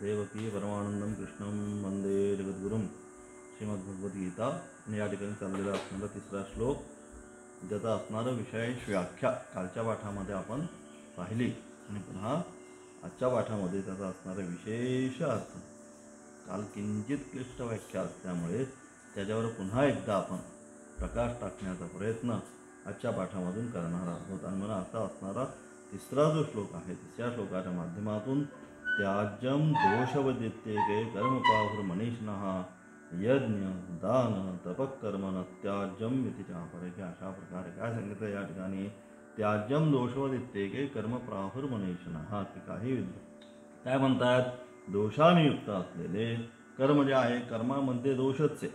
देवकी परमानंदम कृष्णं वंदे जगद्गुरुं. श्रीमद्भगवद्गीता आणि या ठिकाणी चाललेला असणारा तिसरा श्लोक, ज्याचा असणारा विशेष व्याख्या कालच्या पाठामध्ये आपण पाहिली आणि पुन्हा आजच्या पाठामध्ये त्याचा असणारा विशेष अर्थ. काल किंचित क्लिष्ट व्याख्या असल्यामुळे त्याच्यावर पुन्हा एकदा आपण प्रकाश टाकण्याचा प्रयत्न आजच्या पाठामधून करणार आहोत. आणि म्हणून असा असणारा तिसरा जो श्लोक आहे, तिसऱ्या श्लोकाच्या माध्यमातून त्याज्यम दोषवदित्येके कर्मपाहुर मनीषिणः यज्ञ दान तपकर्म न त्याज्यम इति चापरे. अशा प्रकारे काय सांगितलं या ठिकाणी, त्याज्यम दोषवदित्येके कर्मप्राहुर मनीषिणः, की काही काय म्हणतात, दोषाने युक्त असलेले कर्म जे आहे, कर्मामध्ये दोषच आहे.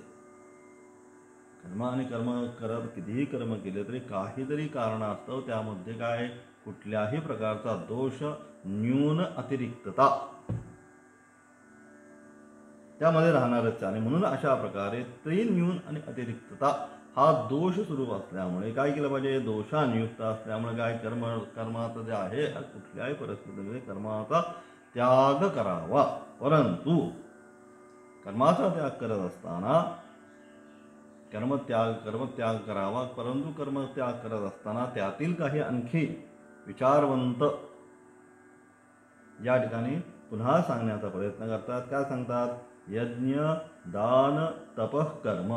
कर्म आणि कर्म करत कितीही कर्म केले तरी काहीतरी कारणास्तव त्यामध्ये काय, कुठल्याही प्रकारचा दोष, न्यून, अतिरिक्तता त्यामध्ये राहणारच. आणि म्हणून अशा प्रकारे त्रीन, न्यून आणि अतिरिक्तता हा दोष स्वरूप असल्यामुळे काय केलं पाहिजे, दोषानियुक्त असल्यामुळे काय, कर्माचं जे आहे कुठल्याही परिस्थितीमध्ये कर्माचा त्याग करावा. परंतु कर्माचा त्याग करत असताना कर्मत्याग करावा. परंतु कर्मत्याग करत असताना त्यातील काही आणखी विचारवंत या ठिकाणी पुन्हा सांगण्याचा प्रयत्न करतात. काय सांगतात, यज्ञ दान तप कर्म,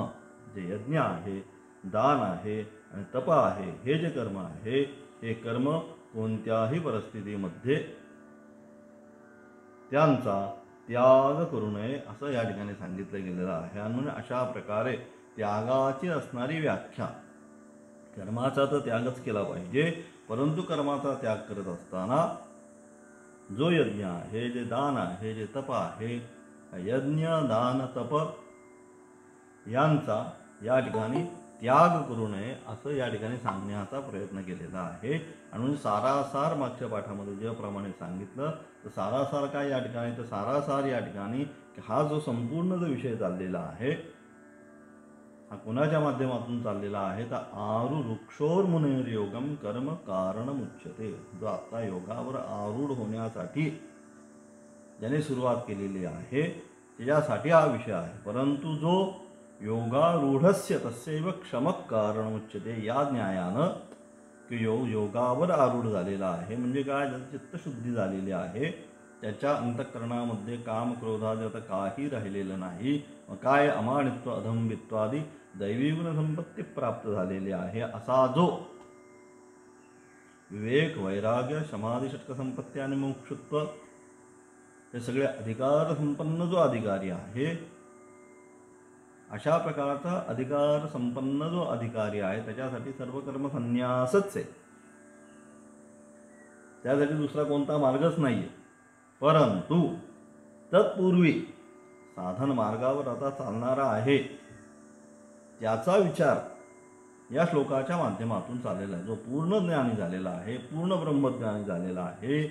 जे यज्ञ आहे, दान आहे आणि तप आहे, हे जे कर्म आहे, हे कर्म कोणत्याही परिस्थितीमध्ये त्यांचा त्याग करू नये असं या ठिकाणी सांगितलं गेलेलं आहे. आणि म्हणून अशा प्रकारे त्यागाची असणारी व्याख्या, कर्माचा तर त्यागच केला पाहिजे, परंतु कर्माचा त्याग करत असताना जो यज्ञ आहे, जे दान आहे, जे तप आहे, यज्ञ दान तप यांचा या ठिकाणी त्याग करू नये असं या ठिकाणी सांगण्याचा प्रयत्न केलेला आहे. आणि सारासार मागच्या पाठामध्ये ज्याप्रमाणे सांगितलं, तर सारासार काय या ठिकाणी, तर सारासार या ठिकाणी हा जो संपूर्ण जो विषय चाललेला आहे, हा कुणाच्या माध्यमातून चाललेला आहे, तर आरुरुक्षोर मुनेर योगम कर्म कारणम उच्यते. जो आता योगावर आरूढ होण्यासाठी ज्याने सुरुवात केलेली आहे त्याच्यासाठी हा विषय आहे. परंतु जो योगारूढस्य तस्यैव क्षमक कारणम उच्यते, या न्यायानं की योगावर आरूढ झालेला आहे म्हणजे काय, ज्याची चित्तशुद्धी झालेली आहे, त्याच्या अंतःकरणामध्ये काम क्रोधादी आता काही राहिलेलं नाही, काय अमानित्व अधंबित्वादी दैवी गुणसंपत्ती प्राप्त झालेली आहे, असा जो विवेक, वैराग्य, समाधी, षटकसंपत्ती आणि मोक्षत्व हे सगळे अधिकार संपन्न जो अधिकारी आहे, अशा प्रकारचा अधिकार संपन्न जो अधिकारी आहे, त्याच्यासाठी सर्व कर्म संन्यासच आहे. त्यासाठी दुसरा कोणता मार्गच नाहीये. परंतु तत्पूर्वी साधन मार्गावर आता चालणारा आहे त्याचा विचार या श्लोकाच्या माध्यमातून चाललेला आहे. जो पूर्ण ज्ञानी झालेला आहे, पूर्ण ब्रह्मज्ञानी झालेला आहे,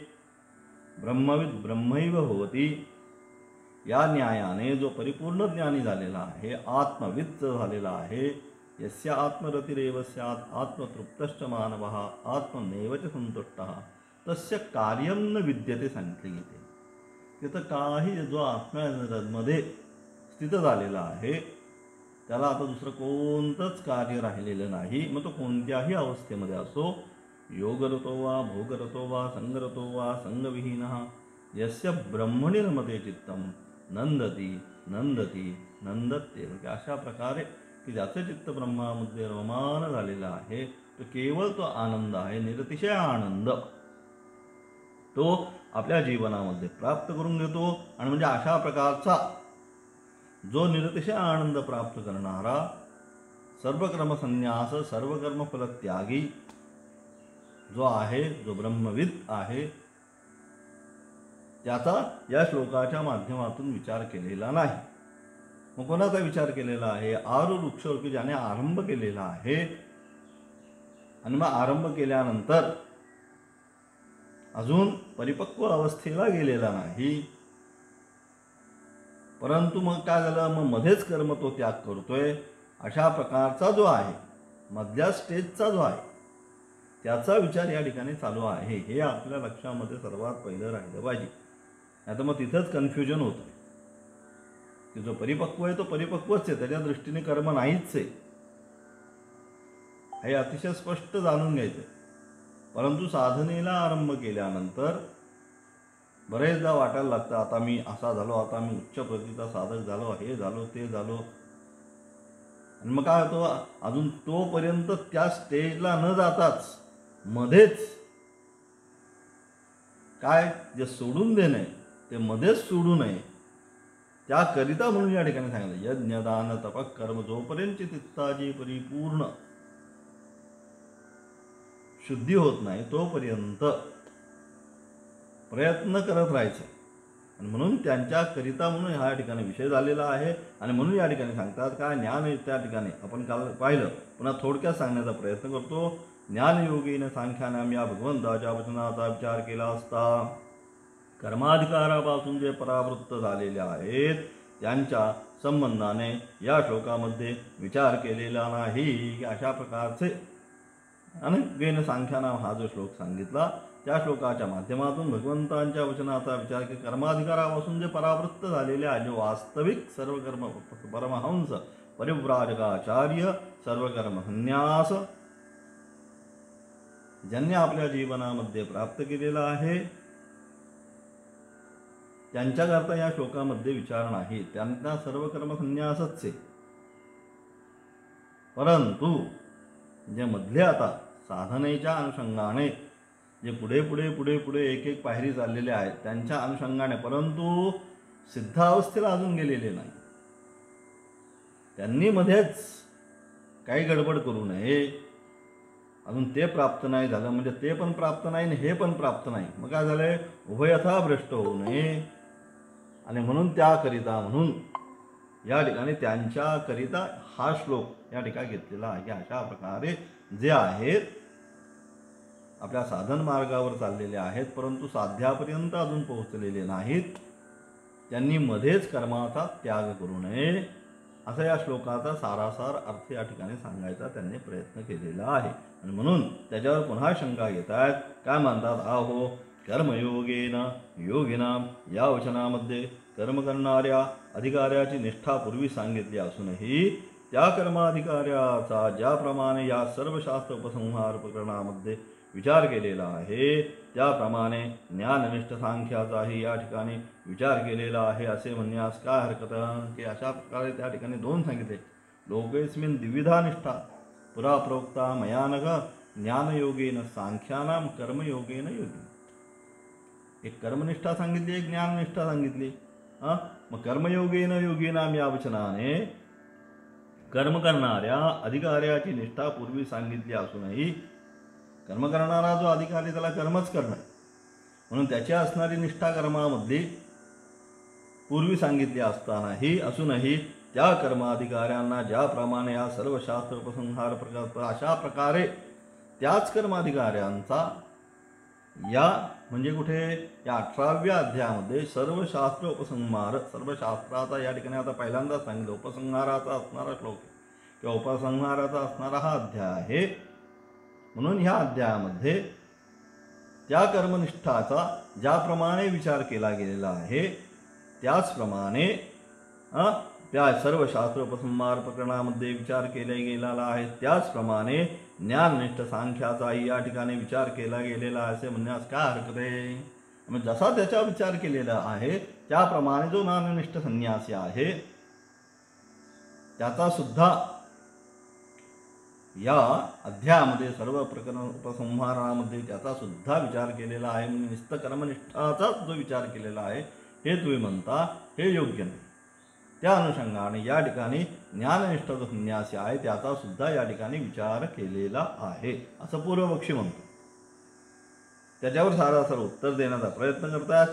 ब्रह्मविद ब्रह्मैव होती, या न्यायाने जो परिपूर्ण ज्ञानी झालेला आहे, आत्मविद झालेला आहे, यस्य आत्मरतिरेव स्यात् आत्मतृप्तश्च मानवः आत्मनेव च संतुष्टः तस्य कार्यं न विद्यते सांगितले गेले. तिथं काही जो आत्म्यामध्ये स्थित झालेला आहे त्याला आता दुसरं कोणतंच कार्य राहिलेलं नाही. मग तो कोणत्याही अवस्थेमध्ये असो, योगरतो वा भोगरतो वा संगरतो वा संगविहीनः यस्य ब्रह्मणि रमते चित्तम नंदती नंदती नंदत्येव. अशा प्रकारे की ज्याचं चित्त ब्रह्मामध्ये रममान झालेलं आहे, तो केवळ तो आनंद आहे, निरतिशय आनंद तो आपल्या जीवनामध्ये प्राप्त करून घेतो. आणि म्हणजे अशा प्रकारचा जो निरतिशय आनंद प्राप्त करणारा, सर्व कर्म संन्यास, सर्व कर्म फलत्यागी जो आहे, जो ब्रह्मविद आहे, त्याचा या श्लोकाच्या माध्यमातून विचार केलेला नाही. मग कोणाचा विचार केलेला आहे, आरुरुक्षोर, की ज्याने आरंभ केलेला आहे. आणि मग आरंभ केल्यानंतर अजून परिपक्व अवस्थेला गेलेला नाही, परंतु मग काय झालं, मग मध्येच कर्म तो त्याग करतोय. अशा प्रकारचा जो आहे, मधल्या स्टेजचा जो आहे, त्याचा विचार या ठिकाणी चालू आहे. हे आपल्या लक्षामध्ये सर्वात पहिलं राहिलं पाहिजे. आता मग तिथंच कन्फ्युजन होतं की जो परिपक्व आहे तो परिपक्वच आहे, त्याच्या दृष्टीने कर्म नाहीच आहे, हे अतिशय स्पष्ट जाणून घ्यायचं. परंतु साधनेला आरंभ केल्यानंतर बरेचदा वाटायला लागतं आता मी असा झालो, आता मी उच्च प्रतीचा साधक झालो, हे झालो ते झालो. आणि मग काय होतं, अजून तोपर्यंत त्या स्टेजला न जाताच मध्येच काय जे सोडून देणे ते मध्येच सोडू नये, त्याकरिता म्हणून या ठिकाणी सांगितलं यज्ञ दान तप कर्म जोपर्यंत चित्ताची परिपूर्ण शुद्धी होत नाही तोपर्यंत प्रयत्न करत राहायचे. आणि म्हणून त्यांच्याकरिता म्हणून ह्या ठिकाणी विषय झालेला आहे. आणि म्हणून या ठिकाणी सांगतात काय ज्ञान त्या ठिकाणी आपण काल पाहिलं, पुन्हा थोडक्यात सांगण्याचा प्रयत्न करतो. ज्ञानयोगीने सांख्यानाम या भगवंताच्या वचनाचा विचार केला असता कर्माधिकारापासून जे परावृत्त झालेले आहेत त्यांच्या संबंधाने या श्लोकामध्ये विचार केलेला नाही. अशा प्रकारचे अनेक सांख्यानाम हा जो श्लोक सांगितला त्या श्लोकाच्या माध्यमातून भगवंतांच्या वचनाचा विचार की कर्माधिकारापासून जे परावृत्त झालेले आहे, जे वास्तविक सर्व कर्म परमहंस परिव्राजकाचार्य सर्व कर्म संन्यास ज्यांनी आपल्या जीवनामध्ये प्राप्त केलेला आहे त्यांच्याकरता या श्लोकामध्ये विचार नाही, त्यांना सर्व कर्म संन्यासच आहे. परंतु जे मधले आता साधनेच्या अनुषंगाने जे पुढे पुढे पुढे पुढे एक एक पायरी चाललेले आहेत त्यांच्या अनुषंगाने, परंतु सिद्धावस्थेला अजून गेलेले नाही, त्यांनी मध्येच काही गडबड करू नये. अजून ते प्राप्त नाही झालं म्हणजे ते पण प्राप्त नाही आणि हे पण प्राप्त नाही, मग काय झालंय, उभयथा भ्रष्ट होऊ नये. आणि म्हणून त्याकरिता म्हणून या ठिकाणी त्यांच्याकरिता हा श्लोक या ठिकाणी घेतलेला आहे. अशा प्रकारे जे आहेत आपल्या साधन मार्गावर चाललेले आहेत परंतु साध्यापर्यंत अजून पोहोचलेले नाहीत, त्यांनी मध्येच कर्माचा त्याग करू नये असा या श्लोकाचा सारासार अर्थ या ठिकाणी सांगायचा त्यांनी प्रयत्न केलेला आहे. आणि म्हणून त्याच्यावर पुन्हा शंका घेत आहेत, काय म्हणतात, आहो कर्मयोगेन योगिनाम या वचनामध्ये कर्म करणाऱ्या अधिकाऱ्याची निष्ठा पूर्वी सांगितली असूनही त्या कर्माधिकाऱ्याचा ज्याप्रमाणे या सर्व शास्त्र उपसंहार प्रकरणामध्ये विचार केलेला आहे त्याप्रमाणे ज्ञाननिष्ठ सांख्याचाही या ठिकाणी विचार केलेला आहे असे म्हणण्यास काय हरकत, की अशा प्रकारे त्या ठिकाणी दोन सांगितले. लोकेस्मिन द्विविधा निष्ठा पुरा प्रोक्ता मयानघ ज्ञानयोगेन सांख्यानाम कर्मयोगेन योगी. एक कर्मनिष्ठा सांगितली, एक ज्ञाननिष्ठा सांगितली. मग कर्मयोगेन योगीनाम या वचनाने कर्म करणाऱ्या अधिकाऱ्याची निष्ठा पूर्वी सांगितली असूनही कर्म करणारा जो अधिकारी त्याला कर्मच करणार म्हणून त्याची असणारी निष्ठा कर्मामधली पूर्वी सांगितली असतानाही असूनही त्या कर्माधिकाऱ्यांना ज्याप्रमाणे या सर्व शास्त्र उपसंहार प्रकार अशा प्रकारे त्याच कर्माधिकाऱ्यांचा या म्हणजे कुठे या 18व्या अध्यायामध्ये सर्व शास्त्र उपसंहार सर्व शास्त्राचा या ठिकाणी आता पहिल्यांदाच सांगितलं उपसंहाराचा असणारा श्लोक किंवा उपसंहाराचा असणारा हा अध्याय आहे. म्हणून ह्या अध्यायामध्ये त्या कर्मनिष्ठाचा ज्याप्रमाणे विचार केला गेलेला आहे त्याचप्रमाणे त्या सर्व शास्त्र उपसंहार प्रकरणामध्ये विचार केला गेलेला आहे. त्याचप्रमाणे ज्ञाननिष्ठ सांख्याचाही या ठिकाणी विचार केला गेलेला आहे असे म्हणण्यास काय हरकत आहे. म्हणजे जसा त्याचा विचार केलेला आहे त्याप्रमाणे जो ज्ञाननिष्ठ संन्यासी आहे त्याचा सुद्धा या अध्यायामध्ये सर्व प्रकरण उपसंहारामध्ये त्याचा सुद्धा विचार केलेला आहे. म्हणजे निष्ठ कर्मनिष्ठाचाच जो विचार केलेला आहे हे तुम्ही म्हणता हे योग्य नाही. त्या अनुषंगाने या ठिकाणी ज्ञाननिष्ठ जो संन्यासी आहे त्याचा सुद्धा या ठिकाणी विचार केलेला आहे असं पूर्वपक्षी म्हणतो. त्याच्यावर सारासार उत्तर देण्याचा प्रयत्न करतात.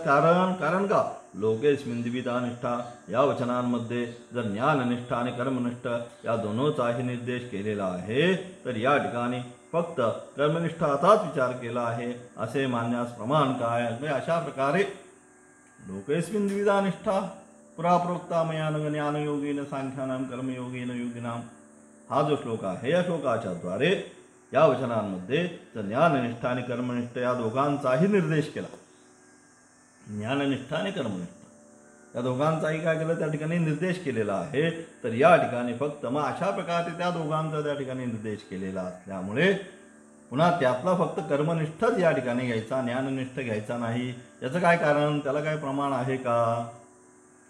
कारण का लोकेस्मिन द्विविधा निष्ठा या वचनांमध्ये जर ज्ञाननिष्ठा आणि कर्मनिष्ठ या दोनोचाही निर्देश केलेला आहे तर या ठिकाणी फक्त कर्मनिष्ठाचाच विचार केला आहे असे मानण्यास प्रमाण काय. अशा प्रकारे लोकेस्मिन द्विविधा निष्ठा पुरा प्रोक्ता मयानघ ज्ञानयोगेन सांख्यानाम कर्मयोगेन योगिनाम हा जो श्लोक आहे या श्लोकाच्या द्वारे या वचनांमध्ये तर ज्ञाननिष्ठा आणि कर्मनिष्ठ या दोघांचाही निर्देश केला. ज्ञाननिष्ठा आणि कर्मनिष्ठा या दोघांचाही काय केलं त्या ठिकाणी निर्देश केलेला आहे. तर या ठिकाणी फक्त मग अशा प्रकारे त्या दोघांचा त्या ठिकाणी निर्देश केलेला असल्यामुळे पुन्हा त्यातला फक्त कर्मनिष्ठच या ठिकाणी घ्यायचा, ज्ञाननिष्ठ घ्यायचा नाही. याचं काय कारण, त्याला काय प्रमाण आहे का,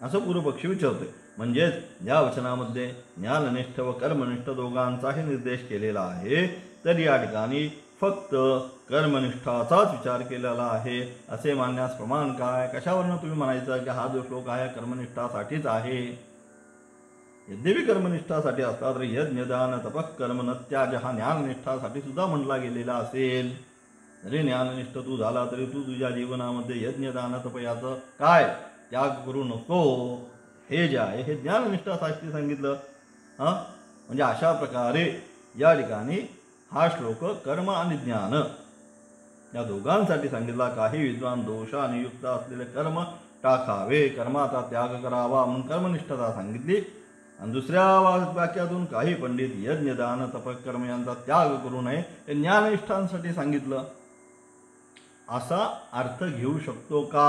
असं पूर्वपक्षी विचारतोय. म्हणजेच या वचनामध्ये ज्ञाननिष्ठ व कर्मनिष्ठ दोघांचाही निर्देश केलेला आहे. तर या ठिकाणी फक्त कर्मनिष्ठाचाच विचार केलेला आहे असे मानण्यास प्रमाण काय, कशावरनं तुम्ही म्हणायचं की हा जो श्लोक आहे कर्मनिष्ठासाठीच आहे. यद्यपि कर्मनिष्ठासाठी असला तरी यज्ञ दान तपः कर्म न त्याज हा ज्ञाननिष्ठासाठी सुद्धा म्हटला गेलेला असेल. जरी ज्ञाननिष्ठ तू झाला तरी तू तुझ्या जीवनामध्ये यज्ञ दान तप याचं काय त्याग करू नको, हे जे आहे हे ज्ञाननिष्ठासाठी सांगितलं. म्हणजे अशा प्रकारे या ठिकाणी हा श्लोक कर्म आणि ज्ञान या दोघांसाठी सांगितला. काही विद्वान दोषाने युक्त असलेले कर्म टाकावे, कर्माचा त्याग करावा म्हणून कर्मनिष्ठता सांगितली. आणि दुसऱ्या वाक्यातून काही पंडित यज्ञ दान तपकर्म यांचा त्याग करू नये हे ज्ञाननिष्ठांसाठी सांगितलं. असा अर्थ घेऊ शकतो का,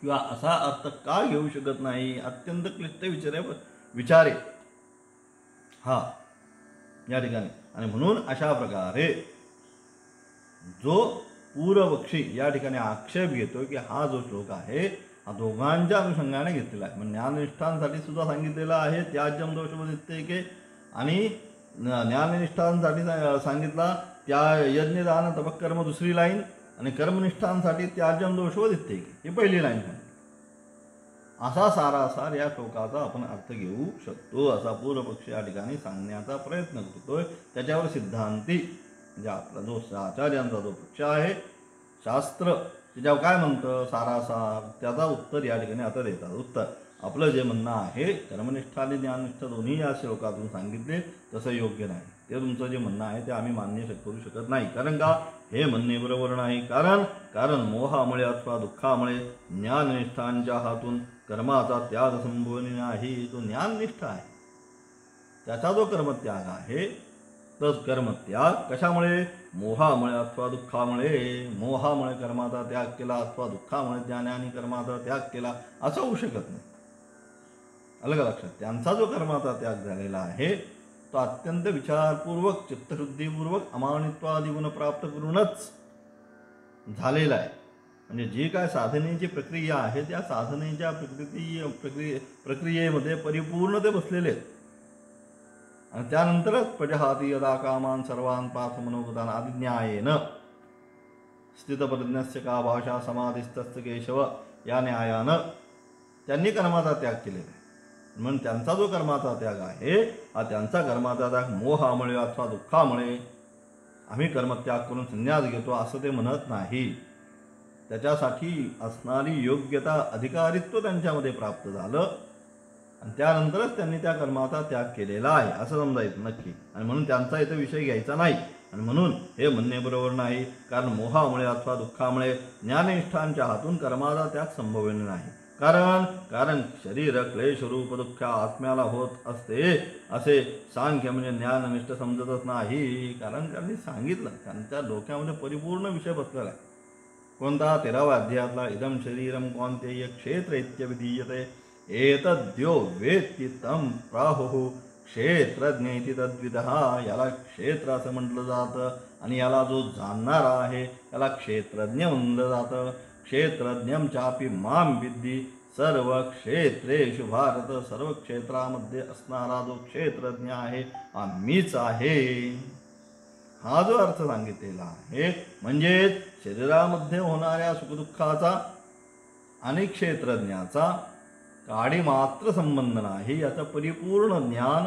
किंवा असा अर्थ का घेऊ शकत नाही, अत्यंत क्लिष्ट विचारे हा या ठिकाणी. आणि म्हणून अशा प्रकारे जो पूर्वपक्षी या ठिकाणी आक्षेप घेतो की हा जो श्लोक आहे हा दोघांच्या अनुषंगाने घेतलेला आहे. म्हणजे ज्ञाननिष्ठांसाठी सुद्धा सांगितलेला आहे त्याज्यम दोषवदित्तेके, आणि ज्ञाननिष्ठांसाठी सांगितला त्या यज्ञदान तपकर्म दुसरी लाईन, आणि कर्मनिष्ठांसाठी त्याज्यम दोषवदित्तेके ही पहिली लाईन सांगितली. असा सारासार या श्लोकाचा आपण अर्थ घेऊ शकतो असा पूर्वपक्ष या ठिकाणी सांगण्याचा प्रयत्न करतोय. त्याच्यावर सिद्धांती म्हणजे आपला जो आचार्यांचा जो पक्ष आहे शास्त्र त्याच्यावर काय म्हणतं सारासार त्याचा उत्तर या ठिकाणी आता देतात. उत्तर आपलं जे म्हणणं आहे कर्मनिष्ठा आणि ज्ञाननिष्ठ दोन्ही या श्लोकातून सांगितले तसं योग्य नाही. ते तुमचं जे म्हणणं आहे ते आम्ही मान्य करू शकत नाही. कारण का हे म्हणणे बरोबर नाही. कारण मोहामुळे अथवा दुःखामुळे ज्ञाननिष्ठांच्या हातून कर्माचा त्याग संभवणे नाही. जो ज्ञाननिष्ठ आहे त्याचा जो कर्मत्याग आहे तर कर्मत्याग कशामुळे, मोहामुळे अथवा दुःखामुळे. मोहामुळे कर्माचा त्याग केला अथवा दुःखामुळे ज्ञानाने कर्माचा त्याग केला असं होऊ शकत नाही. अलग लक्षात. त्यांचा जो कर्माचा त्याग झालेला आहे तो अत्यंत विचारपूर्वक चित्तशुद्धीपूर्वक अमानित्वादी गुण प्राप्त करूनच झालेला आहे. म्हणजे जी काय साधनेची प्रक्रिया आहे त्या साधनेच्या प्रक्रियेमध्ये परिपूर्ण ते बसलेले आहेत. आणि त्यानंतरच प्रजहाती यदा कामान सर्वान पार्थ मनोगतान आदिन्यायेन स्थितप्रज्ञस्य का भाषा समाधिस्तस्य केशव या न्यायानं त्यांनी कर्माचा त्याग केलेला आहे. म्हणून त्यांचा जो कर्माचा त्याग आहे हा त्यांचा कर्माचा त्याग मोहामुळे अथवा दुःखामुळे आम्ही कर्मत्याग करून संन्यास घेतो असं ते म्हणत नाही. त्याच्यासाठी असणारी योग्यता अधिकारित्व त्यांच्यामध्ये प्राप्त झालं आणि त्यानंतरच त्यांनी त्या कर्माचा त्याग केलेला आहे असं समजायचं नक्की. आणि म्हणून त्यांचा इथं विषय घ्यायचा नाही. आणि म्हणून हे म्हणणे बरोबर नाही. कारण मोहामुळे अथवा दुःखामुळे ज्ञाननिष्ठांच्या हातून कर्माचा त्याग संभवणे नाही. कारण शरीर क्लेश रूप दुःख आत्म्याला होत असते असे सांख्य म्हणजे ज्ञाननिष्ठ समजतच नाही. कारण त्यांनी सांगितलं त्यांच्या डोक्यामध्ये परिपूर्ण विषय बसलेला आहे. कोणता 13व्या अध्यायातला इदम शरीरम कौन्तेय क्षेत्र इत्यभिधीयते एतद्यो वेत्ति तं प्राहुः क्षेत्रज्ञ इति तद्विदः. याला क्षेत्र असं म्हटलं जातं आणि याला जो जाणणारा आहे याला क्षेत्रज्ञ म्हणलं जातं. क्षेत्रज्ञं चापि मां विद्धि सर्व क्षेत्रेषु भारत. सर्व क्षेत्रामध्ये असणारा जो क्षेत्रज्ञ आहे हा मीच आहे. हा जो अर्थ सांगितलेला आहे म्हणजेच शरीरामध्ये होणाऱ्या सुखदुःखाचा आणि क्षेत्रज्ञाचा काडी मात्र संबंध नाही. याचं परिपूर्ण ज्ञान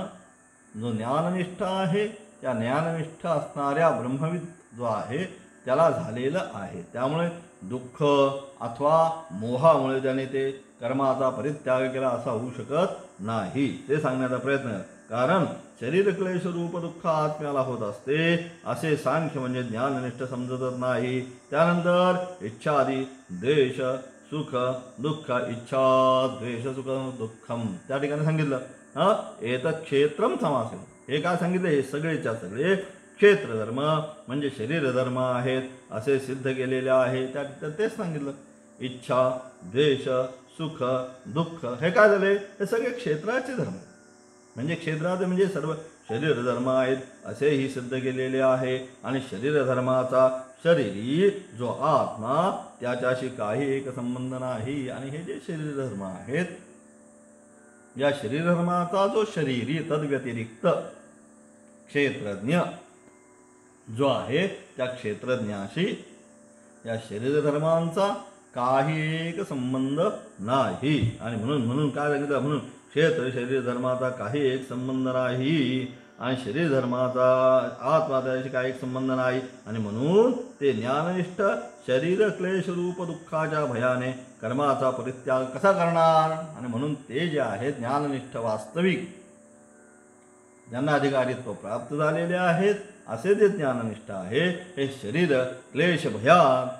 जो ज्ञाननिष्ठ आहे त्या ज्ञाननिष्ठ असणाऱ्या ब्रह्मविद जो आहे त्याला झालेलं आहे. त्यामुळे दुःख अथवा मोहामुळे त्याने ते कर्माचा परित्याग केला असा होऊ शकत नाही. ते सांगण्याचा प्रयत्न करा. कारण शरीर क्लेश रूप दुःख आत्म्याला होत असते असे सांख्य म्हणजे ज्ञाननिष्ठ समजतच नाही. त्यानंतर इच्छादी द्वेष सुख दुःख इच्छा द्वेष सुख दुःखम त्या ठिकाणी सांगितलं एतत् क्षेत्रम समासेन. हे काय सांगितलं, हे सगळेच्या सगळे क्षेत्रधर्म म्हणजे शरीर धर्म आहेत असे सिद्ध केलेले आहे. त्या तेच सांगितलं. इच्छा, द्वेष, सुख, दुःख हे काय झाले? हे सगळे क्षेत्राचे धर्म. म्हणजे क्षेत्राचे म्हणजे सर्व शरीर धर्म आहेत असेही सिद्ध केलेले आहे. आणि शरीर धर्माचा शरीरी जो आत्मा त्याच्याशी काही एक संबंध नाही. आणि हे जे शरीर धर्म आहेत, या शरीर धर्माचा जो शरीरी तद्व्यतिरिक्त क्षेत्रज्ञ जो आहे, त्या क्षेत्रज्ञाशी या शरीर धर्मांचा काही एक संबंध नाही. आणि म्हणून काय सांगितलं? म्हणून क्षेत्र शरीर धर्माचा काही एक संबंध नाही आणि शरीर धर्माचा आत्मा त्याशी काही एक संबंध नाही. आणि म्हणून ते ज्ञाननिष्ठ शरीर क्लेश रूप दुःखाच्या भयाने कर्माचा परित्याग कसा करणार? आणि म्हणून ते जे आहेत ज्ञाननिष्ठ वास्तविक ज्यांना अधिकारित्व प्राप्त झालेले आहेत असे जे ज्ञाननिष्ठ आहे, हे शरीर क्लेश भयात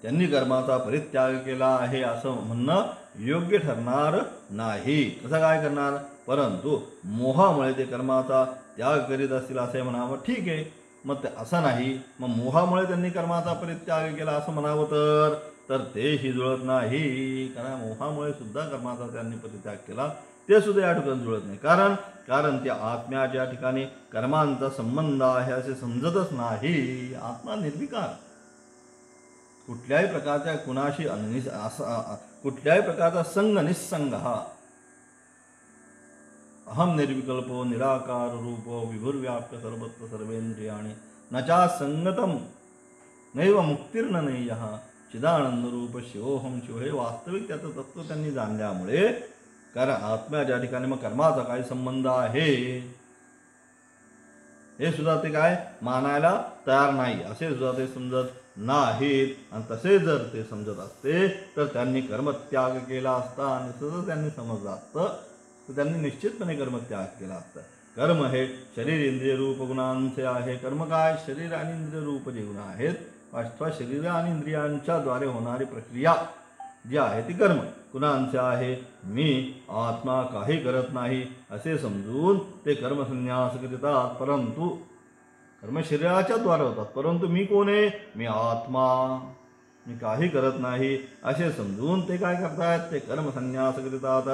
त्यांनी कर्माचा परित्याग केला आहे असं म्हणणं योग्य ठरणार नाही. कसं काय करणार? परंतु मोहामुळे ते कर्माचा त्याग करीत असतील असे म्हणावं, ठीक आहे. मग ते असं नाही, मग मोहामुळे त्यांनी कर्माचा परित्याग केला असं म्हणावं तर तेही जुळत नाही. कारण मोहामुळे सुद्धा कर्माचा त्यांनी परित्याग केला ते सुद्धा या ठिकाणी जुळत नाही. कारण त्या आत्म्याच्या ठिकाणी कर्मांचा संबंध आहे असे समजतच नाही. आत्मा निर्विकार, कुठल्याही प्रकारच्या कुणाशी कुठल्याही प्रकारचा संग निस्संग हा अहम निर्विकल्पो निराकार रूपो विभुर्व्याप्य सर्वत्र सर्वेंद्रियाणि नचा संगतम नैव मुक्तिर्न नैयः चिदानंद रूप शिवोहम शिव. हे वास्तविक त्याचं तत्व त्यांनी जाणल्यामुळे कारण आत्म्याच्या ठिकाणी मग कर्माचा काही संबंध आहे हे सुद्धा ते काय मानायला तयार नाही असे सुद्धा ते समजत नाहीत. आणि तसे जर ते समजत असते तर त्यांनी कर्मत्याग केला असता. आणि तसं त्यांनी समजलं असतं तर त्यांनी निश्चितपणे कर्मत्याग केला असता. कर्म हे शरीर इंद्रिय रूप गुणांचे आहे. कर्म काय? शरीर आणि इंद्रिय रूप जे गुण आहेत अथवा शरीर आणि इंद्रियांच्या द्वारे होणारी प्रक्रिया जी आहे ती कर्म गुणांचे आहे. मी आत्मा काही करत नाही असे समजून ते कर्मसन्यास करीतात. परंतु कर्म शरीराच्या द्वारे होतात, परंतु मी कोण आहे? मी आत्मा, मी काही करत नाही असे समजून ते काय करतात? ते कर्मसन्यास करीतात.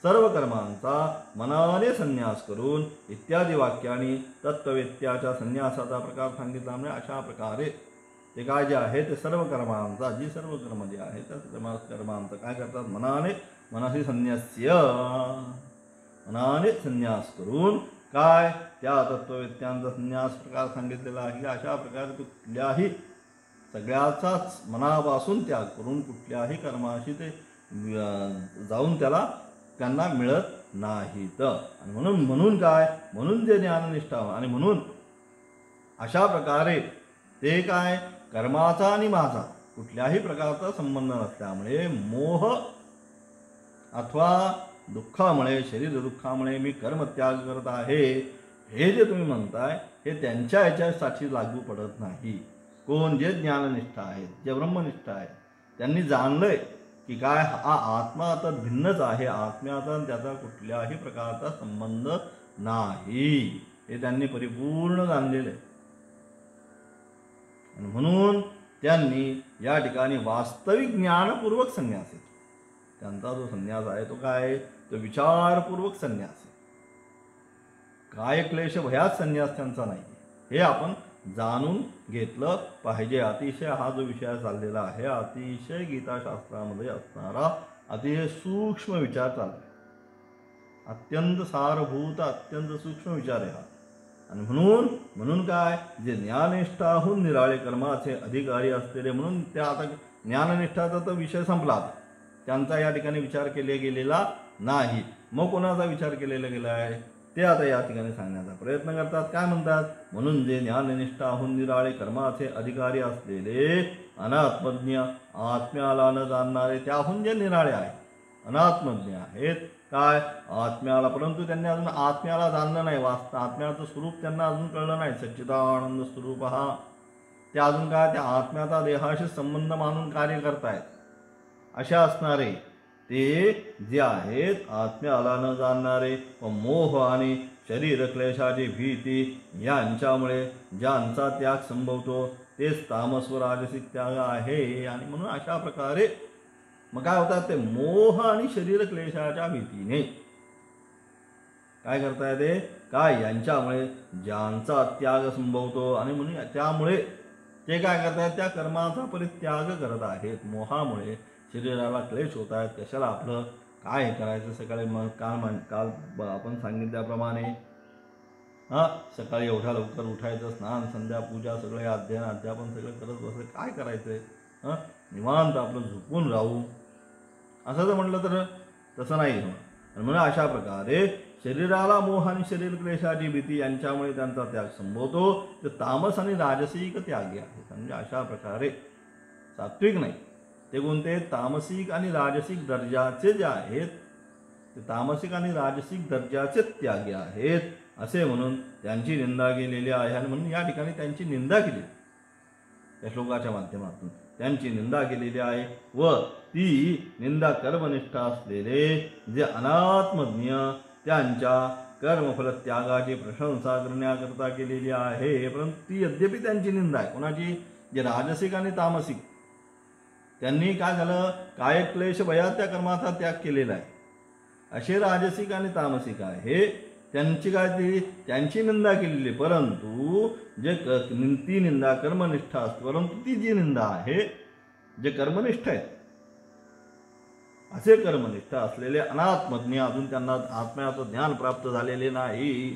सर्व कर्मांचा मनाने संन्यास करून इत्यादी वाक्यांनी तत्ववेत्याच्या संन्यासाचा प्रकार सांगितला. म्हणजे अशा प्रकारे ते काय जे आहे ते सर्व कर्मांचा जी सर्व कर्म जे आहे त्या कर्मांचा काय करतात? मनाशी संन्यास्य मनाने संन्यास करून काय त्या तत्ववेत्यांचा संन्यास प्रकार सांगितलेला आहे. अशा प्रकारे कुठल्याही सगळ्याचाच मनापासून त्याग करून कुठल्याही कर्माशी ते जाऊन त्यांना मिळत नाहीत. आणि म्हणून काय? म्हणून जे ज्ञाननिष्ठा आणि म्हणून अशा प्रकारे ते काय कर्माचा आणि माझा कुठल्याही प्रकारचा संबंध नसल्यामुळे मोह अथवा दुःखामुळे शरीर दुःखामुळे मी कर्मत्याग करत आहे हे जे तुम्ही म्हणताय हे त्यांच्या याच्यासाठी लागू पडत नाही. कोण? जे ज्ञाननिष्ठ आहेत, जे ब्रह्मनिष्ठ आहेत, त्यांनी जाणलंय की काय हा आत्मा आता भिन्नच आहे, आत्म्याचा त्याचा कुठल्याही प्रकारचा संबंध नाही हे त्यांनी परिपूर्ण जाणलेलं आहे. आणि म्हणून त्यांनी या ठिकाणी वास्तविक ज्ञानपूर्वक संन्यास आहे. त्यांचा जो संन्यास आहे तो काय? तो विचारपूर्वक संन्यास आहे. काय क्लेश भयात संन्यास त्यांचा नाही हे आपण जाणून घेतलं पाहिजे. अतिशय हा जो विषय चाललेला आहे अतिशय गीताशास्त्रामध्ये असणारा अतिशय सूक्ष्म विचार चालला आहे. अत्यंत सारभूत अत्यंत सूक्ष्म विचार आहे हा. आणि म्हणून काय? जे ज्ञाननिष्ठाहून निराळे कर्माचे अधिकारी असलेले, म्हणून त्या आता ज्ञाननिष्ठाचा तर विषय संपला, त्यांचा या ठिकाणी विचार केला गेलेला नाही. मग कोणाचा विचार केलेला गेला आहे ते आता या ठिकाणी सांगण्याचा प्रयत्न करतात. काय म्हणतात? म्हणून जे ज्ञाननिष्ठाहून निराळे कर्माचे अधिकारी असलेले अनात्मज्ञ आत्म्याला न जाणणारे त्याहून जे निराळे आहे अनात्मज्ञ आहेत काय आत्म्याला, परंतु त्यांनी अजून आत्म्याला जाणलं नाही. आत्म्याचं स्वरूप त्यांना अजून कळलं नाही. सच्चिदानंद स्वरूप हा ते अजून काय त्या आत्म्याचा देहाशी संबंध मानून कार्य करतायत. अशा असणारे ते जे आहेत आत्म्याला न जाणणारे व मोह आणि शरीर क्लेशाची भीती यांच्यामुळे ज्यांचा त्याग संभवतो तेच तामस व राजसिक त्याग आहे. आणि म्हणून अशा प्रकारे मग काय होतात ते मोह आणि शरीर क्लेशाच्या भीतीने काय करता येते काय यांच्यामुळे ज्यांचा त्याग संभवतो आणि म्हणून त्यामुळे ते काय करतायत त्या कर्माचा परित्याग करत आहेत. मोहामुळे शरीराला क्लेश होत आहेत. कशाला आपलं काय करायचं सकाळी मग काल आपण सांगितल्याप्रमाणे सकाळी एवढ्या लवकर उठायचं, स्नान संध्या पूजा सगळे अध्ययन अध्यापन सगळं करत बसलं, काय करायचंय निवांत आपलं झोपून राहू असं जर म्हटलं तर तसं नाही होणार. आणि म्हणून अशा प्रकारे शरीराला मोह आणि शरीर क्लेशाची भीती यांच्यामुळे त्यांचा त्याग संभवतो. ते तामस आणि राजसिक त्यागी आहेत. म्हणजे अशा प्रकारे सात्विक नाही ते कोणते तामसिक आणि राजसिक दर्जाचे जे आहेत ते तामसिक आणि राजसिक दर्जाचे त्यागी आहेत असे म्हणून त्यांची निंदा केलेली आहे. आणि म्हणून या ठिकाणी त्यांची निंदा केली त्या श्लोकाच्या माध्यमातून त्यांची निंदा केलेली आहे. व ती निंदा कर्मनिष्ठ असलेले जे अनात्मज्ञ त्यांच्या कर्मफल त्यागाची प्रशंसा करण्याकरता केलेली आहे. परंतु ती यद्यपि त्यांची निंदा आहे कोणाची जे राजसिक आणि तामसिक त्यांनी काय झालं काय क्लेश भयात त्या कर्माचा त्याग केलेला आहे. असे राजसिक आणि तामसिक आहे त्यांची काय त्यांची निंदा केलेली. परंतु जे ती निंदा कर्मनिष्ठ असते. परंतु ती जी निंदा आहे जे कर्मनिष्ठ आहेत असे कर्मनिष्ठ असलेले अनात्मज्ञ अजून त्यांना आत्म्याचं ज्ञान प्राप्त झालेले नाही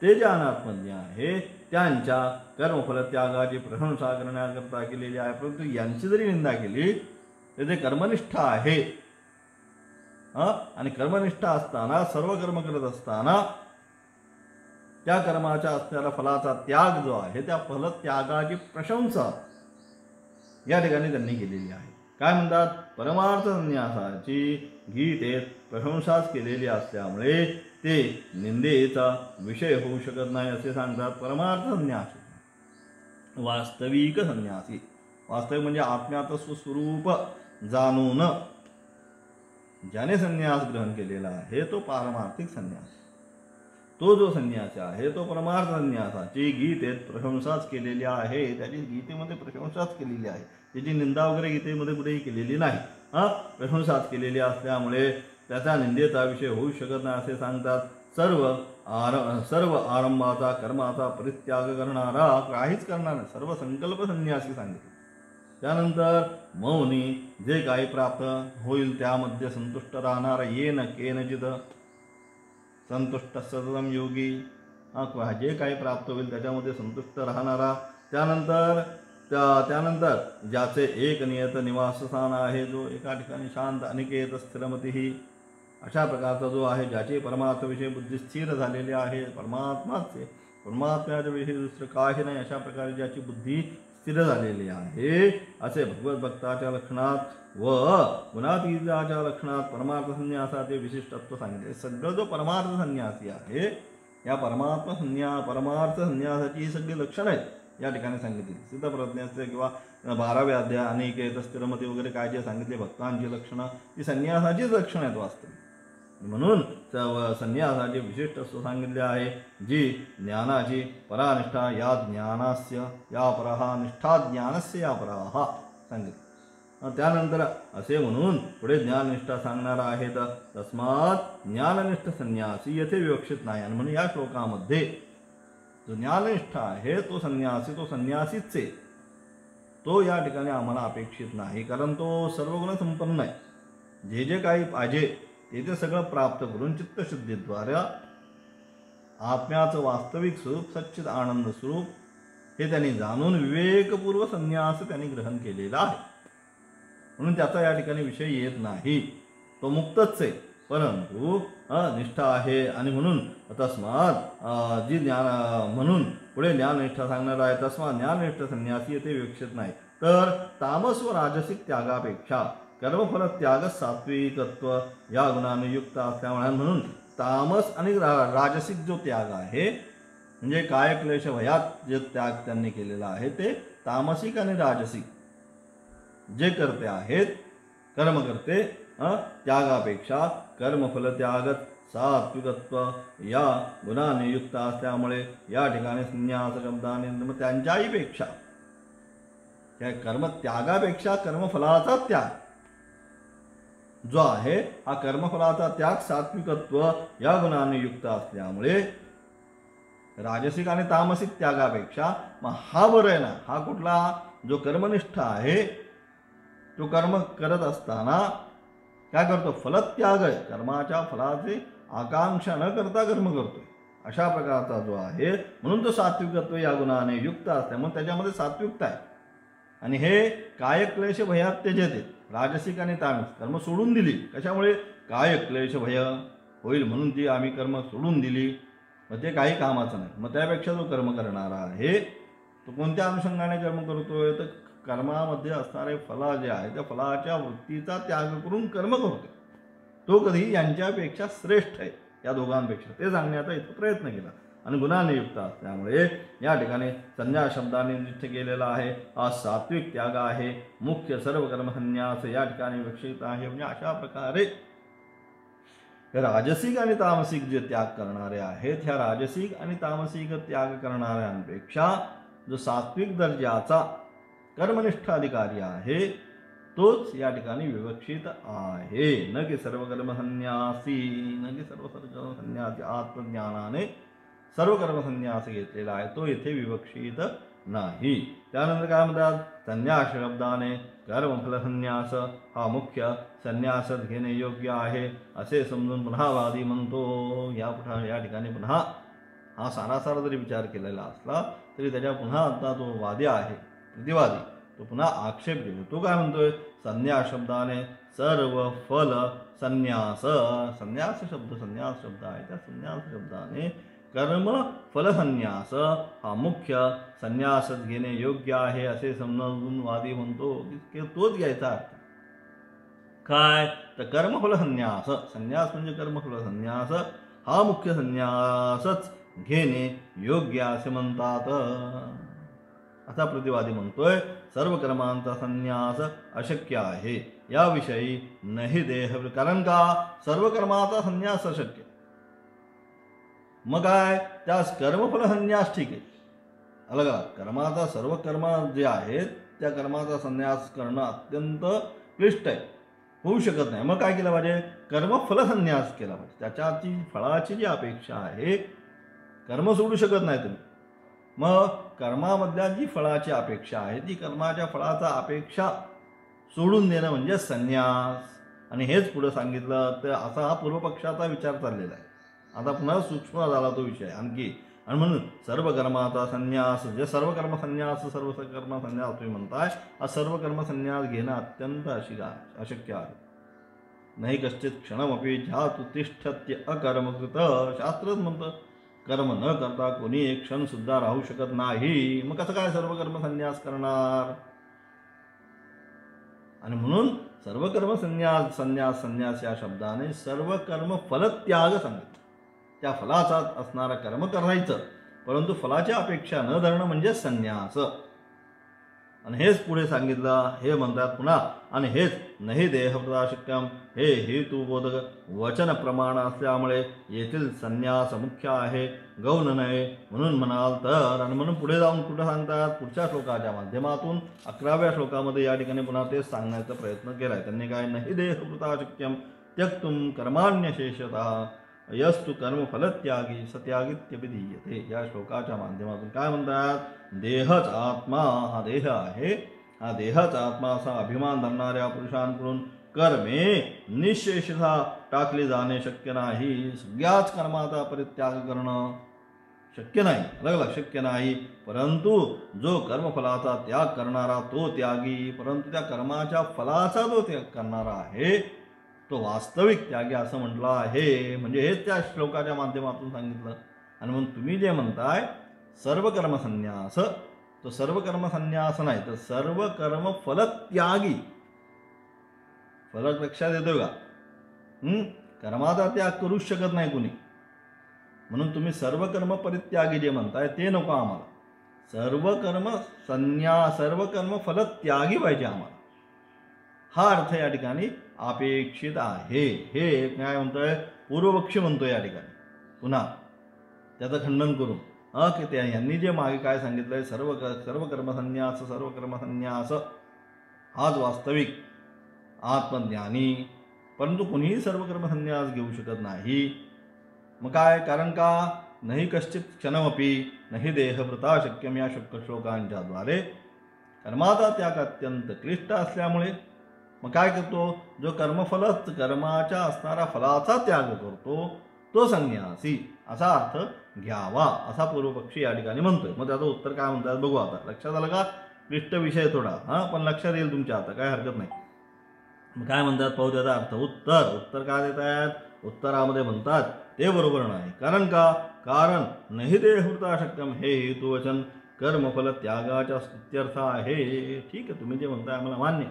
ते जे अनात्मज्ञ आहे त्यांच्या कर्मफल त्यागाची प्रशंसा करण्याकरता केलेली आहे. परंतु यांची जरी निंदा केली तर ते कर्मनिष्ठ आहे आणि कर्मनिष्ठ असताना सर्व कर्म करत असताना त्या कर्माच्या असणाऱ्या फलाचा त्याग जो आहे त्या फलत्यागाची प्रशंसा या ठिकाणी त्यांनी केलेली आहे. काय म्हणतात परमार्थ संन्यासाची गीतेत प्रशंसाच केलेली असल्यामुळे ते निंदेचा विषय होऊ शकत नाही असे सांगतात. परमार्थ संन्यासी वास्तविक संन्यासी वास्तविक म्हणजे आत्म्याचं स्वस्वरूप जाणून ज्याने संन्यास ग्रहण केलेला आहे तो पारमार्थिक संन्यास. तो जो संन्यासी आहे तो परमार्थ संन्यासाची गीतेत प्रशंसाच केलेली आहे. त्याची गीतेमध्ये प्रशंसाच केलेली आहे. त्याची निंदा वगैरे गीतेमध्ये कुठेही केलेली नाही. प्रशंसाच केलेली असल्यामुळे त्याचा निंदेचा विषय होऊ शकत नाही असे सांगतात. सर्व आरंभाचा कर्माचा परित्याग करणारा काहीच करणार नाही सर्व संकल्प संन्यासी सांगितले. त्यानंतर मौनी जे काही प्राप्त होईल त्यामध्ये संतुष्ट राहणारा येन केनचित संतुष्ट सततम योगी जे काही प्राप्त होईल त्याच्यामध्ये संतुष्ट राहणारा. त्यानंतर ज्याचे एक नियत निवासस्थान आहे जो एका ठिकाणी शांत अनिकेत स्थिरमती अशा प्रकारचा जो आहे ज्याचे परमात्म्याविषयी बुद्धी स्थिर झालेली आहे परमात्म्याच्या विषयी दुसरं काही नाही अशा प्रकारे ज्याची बुद्धी स्थिर झालेली आहे असे भगवत भक्ताच्या लक्षणात व गुणातीताच्या लक्षणात परमार्थ संन्यासाचे विशिष्टत्व सांगितले. सगळं जो परमार्थ संन्यासी आहे या परमार्थ संन्यासाची ही सगळी लक्षणं आहेत या ठिकाणी सांगितली. सिद्धप्रज्ञाचे किंवा 12व्या अध्याय अनिकेत स्थिरमती वगैरे काय जे सांगितले भक्तांची लक्षणं ती संन्यासाचीच लक्षणं आहेत वास्तविक. म्हणून संन्यासाचे विशिष्ट सांगितले आहे जी ज्ञानाची परानिष्ठा या ज्ञानास्य या परहा निष्ठा ज्ञानस्य या परहा सांगितले. त्यानंतर असे म्हणून पुढे ज्ञाननिष्ठा सांगणार आहेत. तस्मात ज्ञाननिष्ठ संन्यासी येथे विवक्षित नाही. आणि म्हणून या श्लोकामध्ये जो ज्ञाननिष्ठ आहे तो संन्यासीच आहे. तो या ठिकाणी आम्हाला अपेक्षित नाही कारण तो सर्व गुण संपन्न आहे. जे काही पाहिजे ते सगळं प्राप्त करून चित्तशुद्धीद्वारे आत्म्याचं वास्तविक स्वरूप सच्चिद आनंद स्वरूप हे त्यांनी जाणून विवेकपूर्व संन्यास त्यांनी ग्रहण केलेला आहे. म्हणून त्याचा या ठिकाणी विषय येत नाही. तो मुक्तच आहे परंतु निष्ठा आहे. आणि म्हणून तस्मात जी ज्ञान म्हणून पुढे ज्ञाननिष्ठा सांगणार आहे. तस्मात ज्ञाननिष्ठ संन्यासी येथे विवक्षित नाही तर तामस व राजसिक त्यागापेक्षा कर्मफल त्याग सात्विकत्व या गुणाने युक्त असल्यामुळे म्हणून तामस आणि राजसिक जो त्याग आहे म्हणजे काय क्लेश भयात जे त्याग त्यांनी केलेला आहे ते तामसिक आणि राजसिक जे करते आहेत कर्म करते त्यागापेक्षा कर्मफल त्याग सात्विकत्व या गुणाने युक्त असल्यामुळे या ठिकाणी संन्यास शब्दाने त्यांच्याही पेक्षा त्या कर्मत्यागापेक्षा कर्मफलाचा त्याग जो आहे हा कर्मफलाचा त्याग सात्विकत्व या गुणाने युक्त असल्यामुळे राजसिक आणि तामसिक त्यागापेक्षा मग हा बरं आहे ना, हा कुठला जो कर्मनिष्ठ आहे तो कर्म करत असताना काय करतो, फलत्याग आहे, कर्माच्या फलाची आकांक्षा न करता कर्म करतोय अशा प्रकारचा जो आहे, म्हणून तो सात्विकत्व या गुणाने युक्त असल्यामुळे त्याच्यामध्ये सात्विकता आहे. आणि हे कायक्लेश भयात त्यजेते, राजसिक आणि तामसिक कर्म सोडून दिली. कशामुळे, कायक्लेश भय होईल म्हणून ती आम्ही कर्म सोडून दिली, मग ते काही कामाचं नाही. मग त्यापेक्षा जो कर्म करणारा आहे तो कोणत्या अनुषंगाने कर्म करतोय, तर कर्मामध्ये असणारे फला जे आहे त्या फलाच्या वृत्तीचा त्याग करून कर्म करतोय. तो कधी यांच्यापेक्षा श्रेष्ठ आहे, या दोघांपेक्षा, ते सांगण्याचा इथं प्रयत्न केला. आणि गुणाने युक्त असल्यामुळे या ठिकाणी संन्यास शब्दाने निष्ठ केलेला आहे. हा सात्विक त्याग आहे. मुख्य सर्व कर्मसन्यास या ठिकाणी विवक्षित आहे. म्हणजे अशा प्रकारे राजसिक आणि तामसिक जे त्याग करणारे आहेत, ह्या राजसिक आणि तामसिक त्याग करणाऱ्यांपेक्षा जो सात्विक दर्जाचा कर्मनिष्ठ अधिकारी आहे तोच या ठिकाणी विवक्षित आहे. न की सर्व कर्मसन्यासी, न की सर्व कर्मसन्यासी आत्मज्ञानाने सर्व कर्मसन्यास घेतलेला आहे तो येथे विवक्षित नाही. त्यानंतर काय म्हणतात, संन्यास शब्दाने कर्मफलसन्यास हा मुख्य संन्यासात घेणे योग्य आहे असे समजून पुन्हा वादी म्हणतो. या ठिकाणी पुन्हा हा सारासार जरी विचार केलेला असला तरी त्याच्या पुन्हा आता तो वादी आहे, प्रतिवादी, तो पुन्हा आक्षेप घेतो. तो काय म्हणतोय, संन्यास शब्दाने सर्व फल संन्यास, संन्यास शब्द आहे, त्या संन्यास शब्दाने कर्म फलसन्यास हा मुख्य संन्यासच घेणे योग्य आहे असे समजून वादी म्हणतो की तोच घ्यायचा अर्थ. काय तर कर्मफलसन्यास, संन्यास म्हणजे कर्मफलसन्यास हा मुख्य संन्यासच घेणे योग्य असे म्हणतात. असा प्रतिवादी म्हणतोय सर्व कर्मांचा संन्यास अशक्य आहे याविषयी नाही देह, कारण का सर्व कर्माचा संन्यास अशक्य. मग काय, त्यास कर्मफल संन्यास ठीक आहे, अलग अलग कर्माचा सर्व कर्म जे आहेत त्या कर्माचा संन्यास करणं अत्यंत क्लिष्ट आहे, होऊ शकत नाही. मग काय केलं पाहिजे, कर्मफल संन्यास केला पाहिजे. त्याच्याची फळाची जी अपेक्षा आहे, कर्म सोडू शकत नाही तुम्ही, मग कर्मामधल्या जी फळाची अपेक्षा आहे ती कर्माच्या फळाचा अपेक्षा सोडून देणं म्हणजे संन्यास. आणि हेच पुढे सांगितलं तर असा हा पूर्वपक्षाचा विचार चाललेला आहे. आता पुन्हा सूक्ष्म झाला तो विषय आणखी. आणि म्हणून सर्व कर्माचा संन्यास, जे सर्व कर्म संन्यास, सर्व कर्म संन्यास तुम्ही म्हणताय, हा सर्व कर्म संन्यास घेणं अत्यंत अशक्य आहे. नाही कश्चित क्षणमपि जातु तिष्ठत्य अकर्मकृत, शास्त्रच म्हणतं कर्म न करता कोणी एक क्षण सुद्धा राहू शकत नाही. मग कसं काय सर्व कर्म संन्यास करणार. आणि म्हणून सर्व कर्म संन्यास या शब्दाने सर्व कर्म फलत्याग सांगितलं. त्या फलाचा असणारा कर्म करायचं, परंतु फलाच्या अपेक्षा न धरणं म्हणजे संन्यास. आणि हेच पुढे सांगितलं, हे म्हणतात पुन्हा, आणि हेच नाही देहप्रदाशक्यम हे हेतुबोधक वचन प्रमाण असल्यामुळे येथील संन्यास मुख्य आहे, गौण नये म्हणून म्हणाल तर. आणि म्हणून पुढे जाऊन कुठं सांगतात, पुढच्या श्लोकाच्या माध्यमातून 11व्या श्लोकामध्ये या ठिकाणी पुन्हा तेच सांगण्याचा प्रयत्न केलाय त्यांनी. काय, नाही देहप्रदाशक्यम त्यक्तुम कर्माण्यशेषतः यस्तु कर्मफलत्यागी सत्यागित्यभिधीयते. या श्लोकाच्या माध्यमातून काय म्हणतात, देहच आत्मा, हा देह आहे, हा देहच आत्मा असा अभिमान धरणाऱ्या पुरुषांकडून कर्मे निःशेषतः टाकले जाणे शक्य नाही. सगळ्याच कर्माचा परित्याग करणं शक्य नाही, अलग शक्य नाही. परंतु जो कर्मफलाचा त्याग करणारा तो त्यागी, परंतु त्या कर्माच्या फलाचा जो त्याग करणारा आहे तो वास्तविक त्यागी असं म्हटलं आहे. म्हणजे हेच त्या श्लोकाच्या माध्यमातून सांगितलं. आणि म्हणून तुम्ही जे म्हणताय सर्व कर्म संन्यास, तो सर्व कर्म संन्यास नाही तर सर्व कर्म फलत्यागी. फलक लक्षात येतोय का, कर्माचा त्याग करूच शकत नाही कुणी, म्हणून तुम्ही सर्व कर्म परित्यागी जे म्हणताय ते नको आम्हाला. सर्व कर्म सर्व कर्म फलत्यागी पाहिजे आम्हाला, हा अर्थ या ठिकाणी अपेक्षित आहे. हे काय म्हणतोय, पूर्वपक्षी म्हणतोय या ठिकाणी पुन्हा त्याचं खंडन करून. की त्या यांनी जे मागे काय सांगितलंय सर्व कर्मसन्यास हाच वास्तविक आत्मज्ञानी. परंतु कुणीही सर्व कर्मसन्यास घेऊ शकत नाही. मग काय कारण का? नाही कश्चित क्षणमपि नाही देहभृता शक्यम या श्लोकांच्या द्वारे कर्माचा त्याग अत्यंत क्लिष्ट असल्यामुळे मग काय करतो? जो कर्माच्या असणारा फलाचा त्याग करतो तो संन्यासी असा अर्थ घ्यावा असा पूर्वपक्षी या ठिकाणी म्हणतोय. मग त्याचं उत्तर काय म्हणतात बघू. आता लक्षात आलं का? क्लिष्ट विषय थोडा पण लक्षात येईल तुमच्या. आता काय हरकत नाही. मग काय म्हणतात पाहू त्याचा अर्थ. उत्तर काय देत आहेत? उत्तरामध्ये म्हणतात ते बरोबर नाही. कारण का? कारण नाही देहभृता शक्यम हे हेतुवचन कर्मफल त्यागाच्या स्तुत्यर्थ आहे. ठीक आहे, तुम्ही जे म्हणताय आम्हाला मान्य.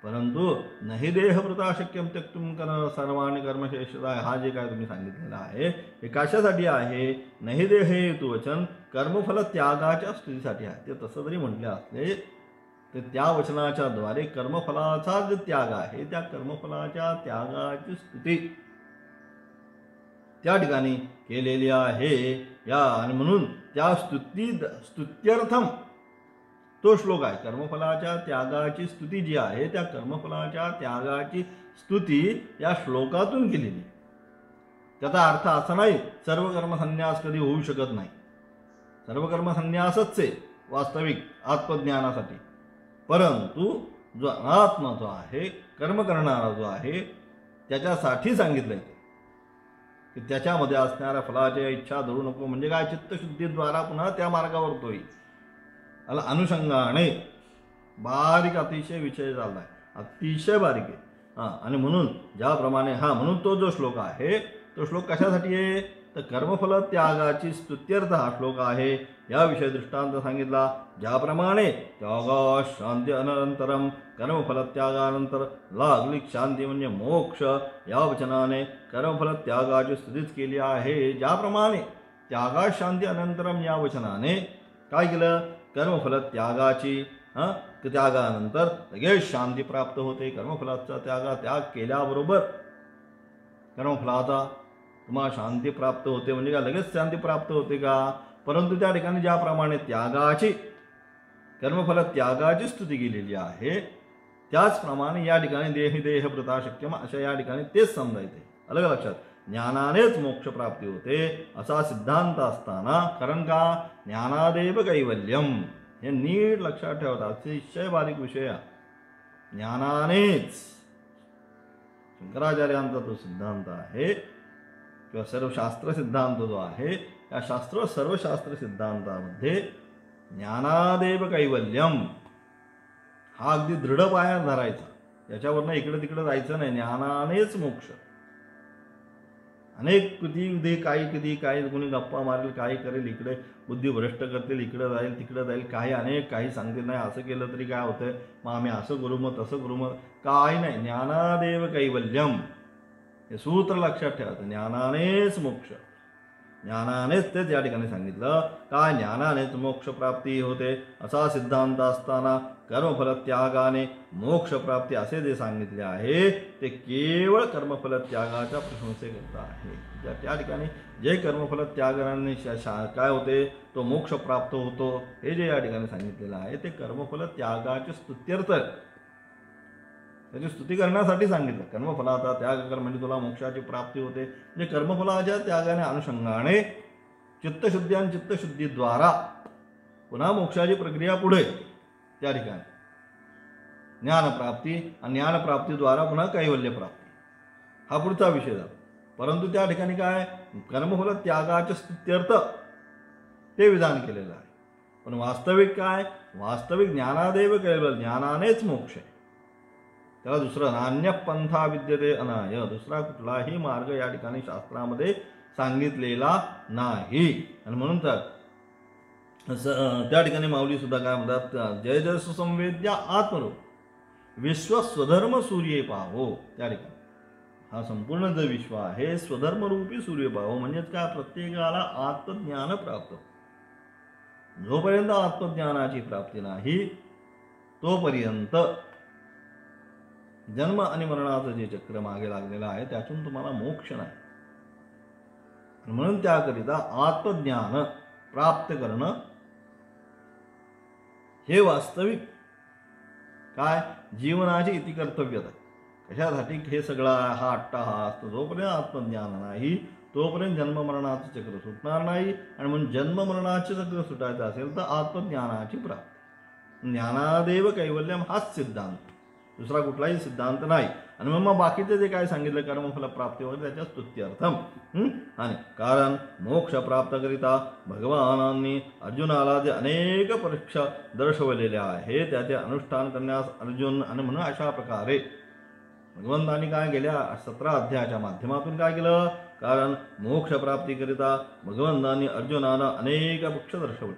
परंतु नाही देहभृता शक्यम त्यक्तुम सर्वाणि कर्मशेषता हा जे काय तुम्ही सांगितलेला आहे हे कशासाठी आहे? नाही देह हे हेतुवचन कर्मफल त्यागाच्या स्तुतीसाठी आहे. ते तसं जरी म्हटले असले तर त्या वचनाच्या द्वारे कर्मफलाचा जो त्याग आहे त्या कर्मफलाच्या त्यागाची स्तुती त्या ठिकाणी केलेली आहे. या आणि म्हणून त्या स्तुत्यर्थम तो श्लोक आहे. कर्मफलाच्या त्यागाची स्तुती जी आहे त्या कर्मफलाच्या त्यागाची स्तुती या श्लोकातून केलेली. त्याचा अर्थ असा नाही सर्व कर्मसन्यास कधी होऊ शकत नाही. सर्व कर्मसन्यासच आहे वास्तविक आत्मज्ञानासाठी. परंतु जो अनात्मा जो आहे कर्म करणारा जो आहे त्याच्यासाठी सांगितलंय की त्याच्यामध्ये असणाऱ्या फलाच्या इच्छा धरू नको. म्हणजे काय? चित्तशुद्धीद्वारा पुन्हा त्या मार्गावर तो येईल. अला अनुषंगाने बारीक अतिशय विषय चाललाय, अतिशय बारीक आहे. आणि म्हणून ज्याप्रमाणे म्हणून तो जो श्लोक आहे तो श्लोक कशासाठी आहे? तर कर्मफल त्यागाची स्तुत्यर्थ हा श्लोक आहे. या विषय दृष्टांत सांगितला. ज्याप्रमाणे त्यागा शांती अनंतरम कर्मफल त्यागानंतर लागली शांती म्हणजे मोक्ष या वचनाने कर्मफल त्यागाची स्तुतीच केली आहे. ज्याप्रमाणे त्यागा शांती अनंतरम या वचनाने काय केलं? कर्मफल त्यागाची त्यागानंतर लगेच शांती प्राप्त होते. कर्मफलाचा त्याग केल्याबरोबर कर्मफलाचा तुम्हाला शांती प्राप्त होते. म्हणजे का लगेच शांती प्राप्त होते का? परंतु त्या ठिकाणी ज्याप्रमाणे कर्मफल त्यागाची स्तुती केलेली आहे त्याचप्रमाणे या ठिकाणी देहभृता शक्यम अशा या ठिकाणी तेच समजायचे. अलग लक्षात. ज्ञानानेच मोक्षप्राप्ती होते असा सिद्धांत असताना कारण का? ज्ञानादेव कैवल्यम हे नीट लक्षात ठेवता. अतिशय बारीक विषय. ज्ञानानेच शंकराचार्यांचा तो सिद्धांत आहे किंवा सर्व शास्त्र सिद्धांत जो आहे या सर्व शास्त्र सिद्धांतामध्ये ज्ञानादेव कैवल्यम हा अगदी दृढ पाया धरायचा. याच्यावरनं इकडे तिकडे जायचं नाही. ज्ञानानेच मोक्ष. अनेक कधी काही कोणी गप्पा मारेल, काही करेल, इकडे बुद्धी भ्रष्ट करतील, इकडे जाईल तिकडे जाईल, काही सांगतील नाही असं केलं तरी काय होतंय, मग आम्ही असं करू मग तसं करू मग काही नाही. ज्ञानादेव कैवल्यम हे सूत्र लक्षात ठेवायचं. ज्ञानानेच मोक्ष. ज्ञानानेच तेच या ठिकाणी सांगितलं. काय? ज्ञानानेच मोक्षप्राप्ती होते असा सिद्धांत असताना कर्मफल त्यागाने मोक्षप्राप्ती असे जे सांगितले आहे ते केवळ कर्मफल त्यागाच्या प्रशंसेकरता आहे. त्या ठिकाणी जे कर्मफल त्यागाने काय होते तो मोक्ष प्राप्त होतो हे जे या ठिकाणी सांगितलेलं आहे ते कर्मफल त्यागाचे स्तुत्यर्थ त्याची स्तुती करण्यासाठी सांगितलं. कर्मफलाचा त्याग कर म्हणजे तुला मोक्षाची प्राप्ती होते. म्हणजे कर्मफलाच्या त्यागाने अनुषंगाने चित्तशुद्धी आणि चित्तशुद्धीद्वारा पुन्हा मोक्षाची प्रक्रिया पुढे त्या ठिकाणी ज्ञानप्राप्ती आणि ज्ञानप्राप्तीद्वारा पुन्हा कैवल्य प्राप्ती हा पुढचा विषय झाला. परंतु त्या ठिकाणी काय? कर्मफल त्यागाचे स्तुत्यर्थ ते विधान केलेलं आहे. पण वास्तविक काय? वास्तविक ज्ञानादेव कैवल्य. ज्ञानानेच मोक्ष आहे. त्याला दुसरं नान्य पंथा विद्यते अनाय. दुसरा कुठलाही मार्ग या ठिकाणी शास्त्रामध्ये सांगितलेला नाही. आणि म्हणून तर त्या ठिकाणी माऊली सुद्धा काय म्हणतात? जय जय सुसंवेद्या आत्मरूप विश्व स्वधर्म सूर्य पाहो. त्या ठिकाणी हा संपूर्ण जो विश्व आहे स्वधर्मरूपी सूर्य पाहो. म्हणजेच काय? प्रत्येकाला आत्मज्ञान प्राप्त. जोपर्यंत आत्मज्ञानाची प्राप्ती नाही तोपर्यंत जन्म आणि मरणाचं जे चक्र मागे लागलेलं आहे त्यातून तुम्हाला मोक्ष नाही. म्हणून त्याकरिता आत्मज्ञान प्राप्त करणं हे वास्तविक काय जीवनाची इति कर्तव्यता. कशासाठी हे सगळा हा अट्टाहास, जोपर्यंत आत्मज्ञान नाही तोपर्यंत जन्ममरणाचं चक्र सुटणार नाही. आणि म्हणून जन्ममरणाचे चक्र सुटायचं असेल तर आत्मज्ञानाची प्राप्ती. ज्ञानादेव कैवल्यम हाच सिद्धांत, दुसरा कुठलाही सिद्धांत नाही. आणि मग बाकीचे जे काय सांगितलं कर्मफल प्राप्ती वगैरे त्याच्या स्तुत्यर्थम. आणि कारण मोक्ष प्राप्त करिता भगवानांनी अर्जुनाला जे अनेक परीक्षा दर्शवलेल्या आहे त्याचे अनुष्ठान करण्यास अर्जुन. आणि म्हणून अशा प्रकारे भगवंतांनी काय गेल्या 17 अध्यायाच्या माध्यमातून काय केलं, कारण मोक्ष प्राप्तीकरिता भगवंतांनी अर्जुनाला अनेक पक्ष दर्शवले,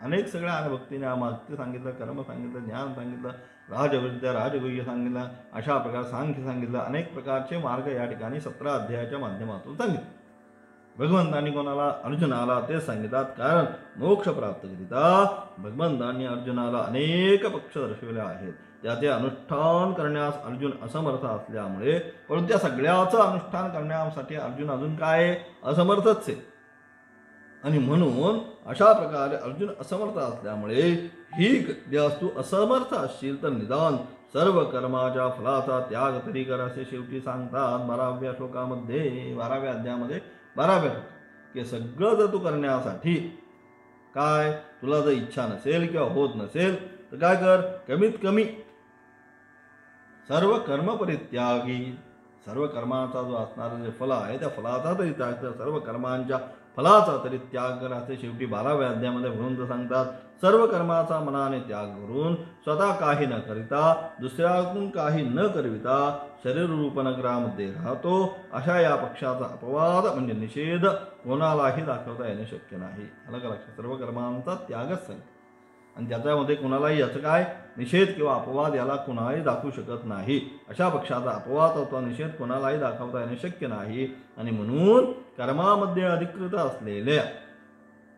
अनेक सगळ्या भक्तीने मागते सांगितलं, कर्म सांगितलं, ज्ञान सांगितलं, राजविद्या राजगुह्य सांगितलं, अशा प्रकारे सांख्य सांगितलं, अनेक प्रकारचे मार्ग या ठिकाणी 17 अध्यायाच्या माध्यमातून सांगितले. भगवंतांनी कोणाला अर्जुनाला तेच सांगिततात, कारण मोक्ष प्राप्तीकरिता भगवंतांनी अर्जुनाला अनेक पक्ष दर्शवले आहेत. त्याचे अनुष्ठान करण्यास अर्जुन असमर्थ असल्यामुळे, परंतु त्या सगळ्याचं अनुष्ठान करण्यासाठी अर्जुन अजून काय असमर्थच आहे. आणि म्हणून अशा प्रकारे अर्जुन असमर्थ असल्यामुळे ही ज्यास तू असमर्थ असशील तर निदान सर्व कर्माच्या फलाचा त्याग तरी कर असे शेवटी सांगतात 12व्या श्लोकामध्ये, 12व्या अध्यायामध्ये 12व्या की सगळं जर तू करण्यासाठी काय तुला जर इच्छा नसेल किंवा होत नसेल तर काय कर, कमीत कमी सर्व कर्म परित्यागी, सर्व कर्माचा जो असणारा जे फल आहे त्या फलाचा तरी त्याग कर, सर्व कर्मांच्या फलाचा तरी त्याग कर असे शेवटी 12व्या अध्यायामध्ये भगवंत सांगतात. सर्व कर्माचा मनाने त्याग करून स्वतः काही न करिता, दुसऱ्याकडून काही न करविता शरीर रूप नगरामध्ये राहतो, अशा या पक्षाचा अपवाद म्हणजे निषेध कोणालाही दाखवता येणे शक्य नाही. अलग लक्षात, सर्व कर्मांचा त्यागच सांग आणि त्याच्यामध्ये कोणालाही याचं काय निषेध किंवा अपवाद याला कोणालाही दाखवू शकत नाही. अशा पक्षाचा अपवाद अथवा निषेध कोणालाही दाखवता येणे शक्य नाही. आणि म्हणून कर्मामध्ये अधिकृत असलेल्या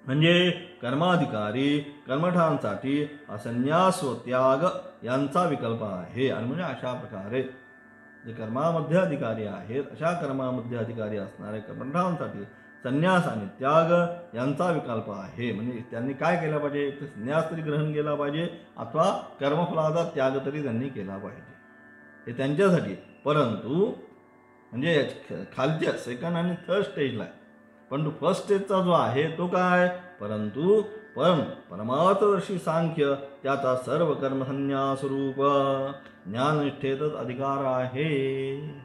म्हणजे कर्माधिकारी कर्मठांसाठी संन्यास व त्याग यांचा विकल्प आहे. आणि म्हणजे अशा प्रकारे जे कर्मामध्ये अधिकारी आहेत अशा कर्मामध्ये अधिकारी असणाऱ्या कर्मठांसाठी संन्यास आणि त्याग यांचा विकल्प आहे. म्हणजे त्यांनी काय केलं पाहिजे, तर संन्यास तरी ग्रहण केला पाहिजे अथवा कर्मफलाचा त्याग तरी त्यांनी केला पाहिजे, हे त्यांच्यासाठी. परंतु म्हणजे खालच्या सेकंड आणि थर्ड स्टेजला आहे. परंतु फर्स्ट स्टेजचा जो आहे तो काय, परंतु परमार्थदर्शी सांख्य त्याचा सर्व कर्मसन्यास रूप ज्ञाननिष्ठेतच अधिकार आहे.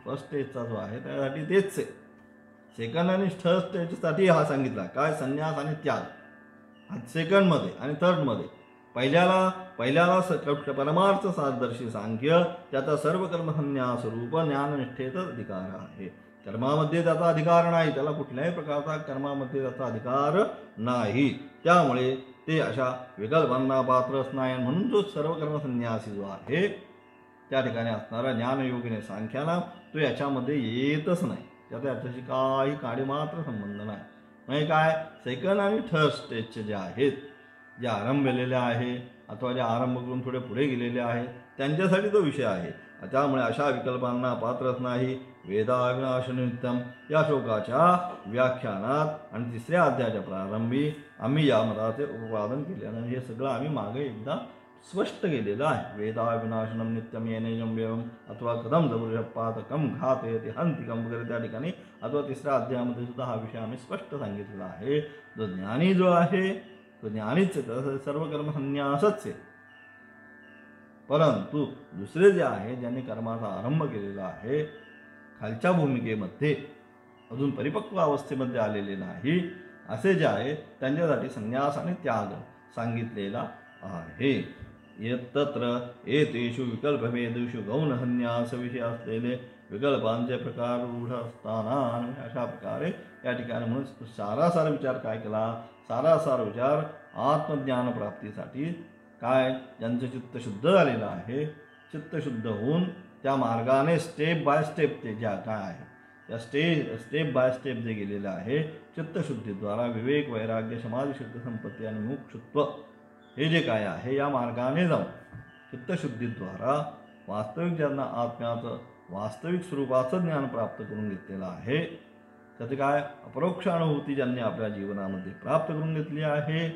फर्स्ट स्टेजचा जो आहे त्यासाठी तेच आहे. सेकंड आणि थर्ड स्टेजसाठी हा सांगितला काय, संन्यास आणि त्याग सेकंडमध्ये आणि थर्डमध्ये. पहिल्याला परमार्थ साधर्शी सांख्य त्याचा सर्व कर्मसन्यास रूप ज्ञाननिष्ठेतच अधिकार आहे. कर्मामध्ये त्याचा अधिकार नाही, त्याला कुठल्याही प्रकारचा कर्मामध्ये त्याचा अधिकार नाही. त्यामुळे ते अशा विकल्पांना पात्रच नाही. म्हणून जो सर्व कर्मसन्यासी जो आहे त्या ठिकाणी असणारा ज्ञानयोगिने सांख्याला तो याच्यामध्ये येतच नाही, त्याचा याच्याशी काही काडी मात्र संबंध नाही. म्हणजे काय, सेकंड आणि थर्ड स्टेजचे जे आहेत, जे आरंभलेले आहे अथवा जे आरंभ करून थोडे पुढे गेलेले आहेत त्यांच्यासाठी तो विषय आहे. त्यामुळे अशा विकल्पांना पात्रच नाही. वेदाविनाशनिमित्तम या श्लोकाच्या व्याख्यानात आणि 3ऱ्या अध्यायाच्या प्रारंभी आम्ही या मताचे उपपादन केल्यानं हे सगळं आम्ही मागे एकदा स्पष्ट केलेलं आहे. वेदाविनाशनम नित्यम येनेजम व्यवम अथवा कदम जबुरपातकम घातयति हंतिकम वगैरे त्या ठिकाणी अथवा 3ऱ्या अध्यायामध्ये सुद्धा हा विषय आम्ही स्पष्ट सांगितलेला आहे. जो ज्ञानी जो आहे तो ज्ञानीच आहे, सर्व कर्म संन्यासच आहे. परंतु दुसरे जे आहे ज्यांनी कर्माचा आरंभ केलेला आहे खालच्या भूमिकेमध्ये अजून परिपक्व अवस्थेमध्ये आलेले नाही असे जे आहे त्यांच्यासाठी संन्यास आणि त्याग सांगितलेला आहे. तत्र एतेषु विकल्पभेदेषु गौणसन्यास विषय असलेले विकल्पांचे प्रकार रूढ असताना अशा प्रकारे या ठिकाणी म्हणून सारासार विचार काय केला, सारासार विचार आत्मज्ञान प्राप्तीसाठी काय ज्यांचं चित्त शुद्ध झालेलं आहे, चित्त शुद्ध होऊन त्या मार्गाने स्टेप बाय स्टेप ते ज्या काय आहे त्या स्टेप बाय स्टेप जे गेलेलं आहे चित्तशुद्धीद्वारा विवेक वैराग्य समाधी शुद्ध संपत्ती आणि मोक्षत्व हे जे काय आहे या मार्गाने जाऊन चित्तशुद्धीद्वारा वास्तविक ज्यांना आत्म्याचं वास्तविक स्वरूपाचं ज्ञान प्राप्त करून घेतलेलं आहे, त्याचे काय अपरोक्ष अनुभूती ज्यांनी आपल्या जीवनामध्ये प्राप्त करून घेतली आहे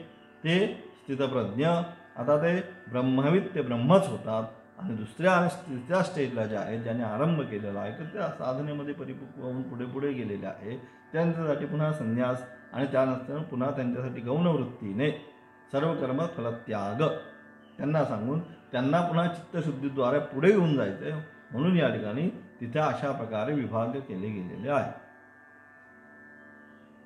ते स्थितप्रज्ञ आता ते ब्रह्मविद ते ब्रह्मच होतात. आणि दुसऱ्या आणि तिसऱ्या स्टेजला ज्या आहेत ज्यांनी आरंभ केलेला आहे तर त्या साधनेमध्ये परिपक्व होऊन पुढे पुढे गेलेले आहे त्यांच्यासाठी पुन्हा संन्यास आणि त्यानंतर पुन्हा त्यांच्यासाठी गौणवृत्तीने सर्व कर्म फलत्याग त्यांना सांगून त्यांना पुन्हा चित्तशुद्धीद्वारे पुढे घेऊन जायचे. म्हणून या ठिकाणी तिथे अशा प्रकारे विभाग केले गेलेले आहे.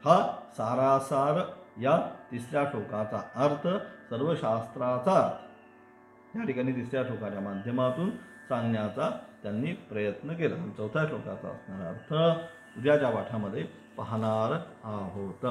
हा सारासार या तिसऱ्या श्लोकाचा अर्थ सर्व शास्त्राचा अर्थ या ठिकाणी तिसऱ्या श्लोकाच्या माध्यमातून सांगण्याचा त्यांनी प्रयत्न केला. चौथ्या श्लोकाचा असणारा अर्थ उद्याच्या पाठामध्ये पाहणार आहोत.